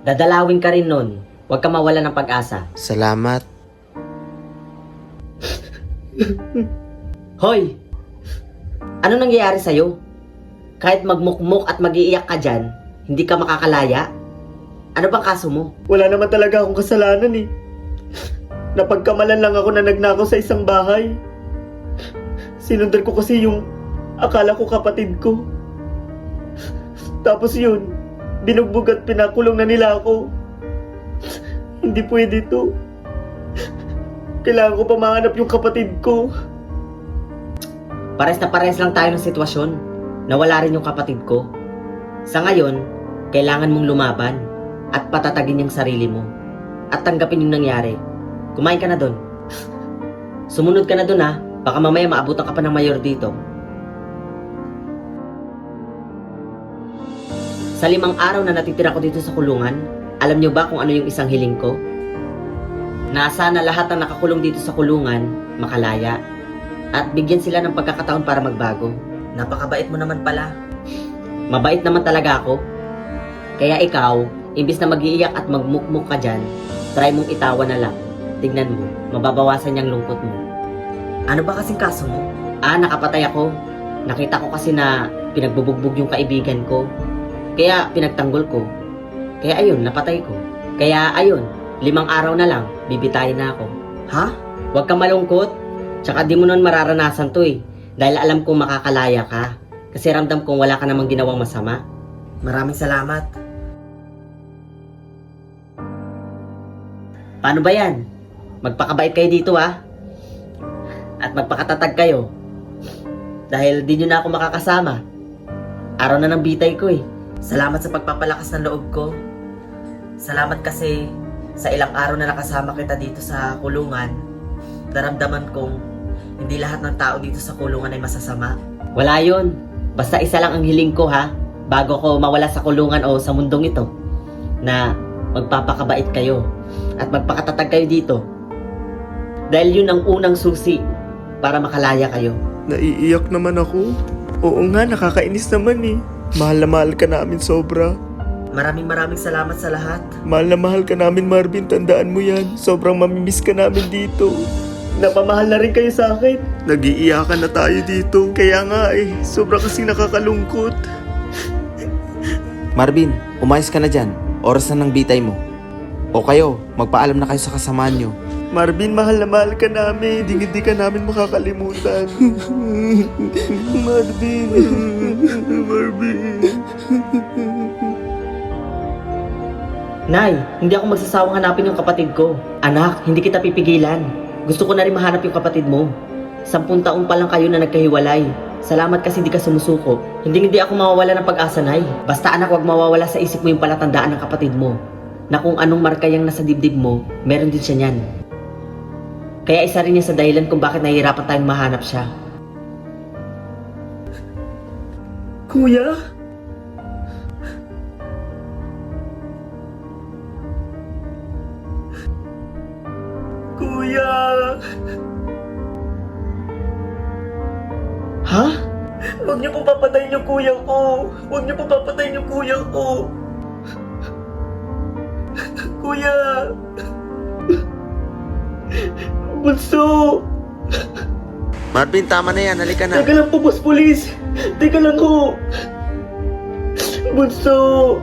Dadalawin ka rin nun. Huwag ka mawala ng pag-asa. Salamat. Hoy! Ano nangyayari sa'yo? Kahit magmukmuk at mag-iiyak ka dyan, hindi ka makakalaya? Ano bang kaso mo? Wala naman talaga akong kasalanan eh. Napagkamalan lang ako na nagnakaw sa isang bahay. Sinundan ko kasi yung akala ko kapatid ko. Tapos yun, binugbog at pinakulong na nila ako. Hindi pwede to. Kailangan ko pa mahanap yung kapatid ko. Pares na pares lang tayo ng sitwasyon. Nawala rin yung kapatid ko. Sa ngayon, kailangan mong lumaban at patatagin yung sarili mo. At tanggapin yung nangyari. Kumain ka na doon. Sumunod ka na doon ha. Baka mamaya maabutan ka pa ng mayor dito. Sa 5 araw na natitira ko dito sa kulungan, alam nyo ba kung ano yung isang hiling ko? Na sana lahat ng nakakulong dito sa kulungan, makalaya. At bigyan sila ng pagkakataon para magbago. Napakabait mo naman pala. Mabait naman talaga ako. Kaya ikaw, imbis na mag-iiyak at magmukmuk ka dyan, try mong itawa na lang. Tignan mo, mababawasan niyang lungkot mo. Ano ba kasing kaso mo? Nakapatay ako. Nakita ko kasi na pinagbubugbog yung kaibigan ko. Kaya pinagtanggol ko. Kaya ayun, napatay ko. Kaya ayun, 5 araw na lang, bibitayin na ako. Ha? Huwag kang malungkot. Tsaka di mo nun mararanasan to eh. Dahil alam kong makakalaya ka. Kasi ramdam kong wala ka namang ginawang masama. Maraming salamat. Paano ba yan? Magpakabait kayo dito ha. At magpakatatag kayo. Dahil di nyo na ako makakasama. Araw na ng bitay ko eh. Salamat sa pagpapalakas ng loob ko. Salamat kasi sa ilang araw na nakasama kita dito sa kulungan. Naramdaman kong hindi lahat ng tao dito sa kulungan ay masasama. Wala yun. Basta isa lang ang hiling ko ha. Bago ko mawala sa kulungan o sa mundong ito. Na magpapakabait kayo. At magpakatatag kayo dito. Dahil yun ang unang susi para makalaya kayo. Naiiyak naman ako. Oo nga, nakakainis naman eh. Mahal na mahal ka namin sobra. Maraming salamat sa lahat. Mahal na mahal ka namin, Marvin. Tandaan mo yan. Sobrang mamimiss ka namin dito. Napamahal na rin kayo sa akin. Nag-iiyakan na tayo dito. Kaya nga eh, sobra kasing nakakalungkot. Marvin, umayos ka na dyan. Oras na ng bitay mo. O kayo, magpaalam na kayo sa kasamaan nyo. Marvin, mahal na mahal ka namin. Hindi ka namin makakalimutan. Marvin. Marvin. Nay, hindi ako magsasawang hanapin yung kapatid ko. Anak, hindi kita pipigilan. Gusto ko na rin mahanap yung kapatid mo. 10 taon pa lang kayo na nagkahiwalay. Salamat kasi hindi ka sumusuko. Hindi ako mawawala ng pag-asa, Nay. Basta anak, wag mawawala sa isip mo yung palatandaan ng kapatid mo. Na kung anong marka yung nasa dibdib mo, meron din siya niyan. Kaya isa rin niya sa dahilan kung bakit nahihirapan tayong mahanap siya. Kuya? Kuya! Ha? Huwag niyo po papatayin yung kuya ko! Huwag niyo po papatayin yung kuya ko! Kuya! Bunso! Marvin, tama na yan. Halika na. Teka lang po, boss police! Teka lang ho! Bunso!